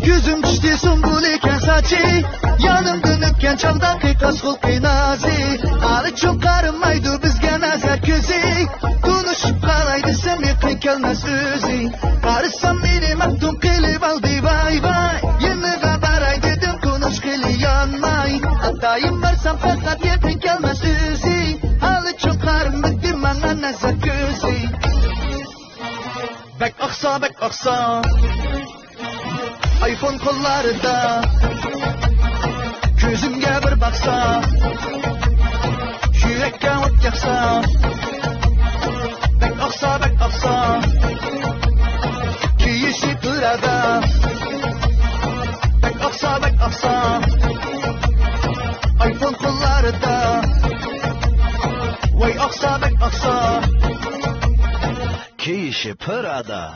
Gözüm düştü sumbul eken saçı, yanımdan öpken çağdan kıykas kul kıynazi. Ali çok karınmaydı bizge nazar közü, konuşup kalaydı sen yakın kelmez özü. Karışsam benim aklım kılıp aldı vay vay, yeni kabaray dedim konuş kılı yanmay. Hatayım varsam fakat yakın kelmez özü, Ali çok karınmaydı bana nazar közü. Bek aksa iPhone kollarında, gözümge bir baksa, yürekke ot yaksa. Bek aksa, kiyişi pırada. Bek aksa, iPhone kollarında. Vay aksa, kiyişi pırada.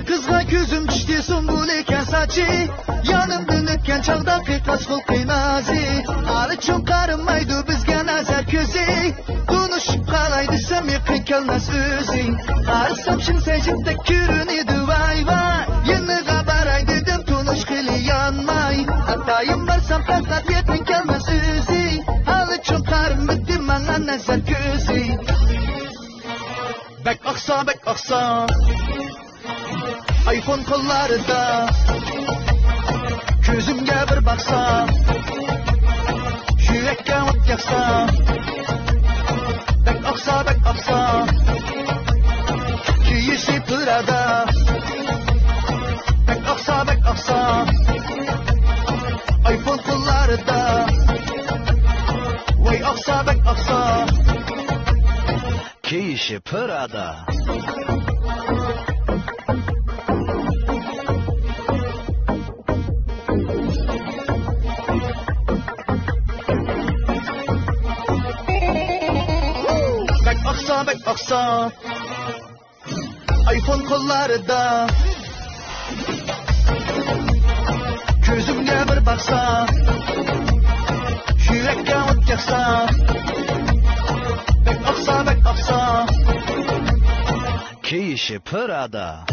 Kızga gözüm düştü sumbul eken saçı, yanımdan öpken çağda kıykas kul kıynazi. Ali çok karınmaydı bizge nazar közü, konuşup kalaydı sen yakın kelmez özü. Arısam şimsecikte kürünüydü vay vay, yeni kabaray dedim konuş kılı yanmay. Hatayım varsam fakat yakın kelmez özü, Ali çok karınmaydı bana nazar közü. Bek aksa, iPhone kollarında, gözümge bir baksa, yürekke ot yaksa. Bek aksa, kiyişi pırada. Bek aksa, iPhone kollarında. Vay aksa, kiyişi pırada. Bek aksa, iPhone kollarında, gözümge bir baksa, yürekke ot yaksa. Bek aksa, kiyişi pırada.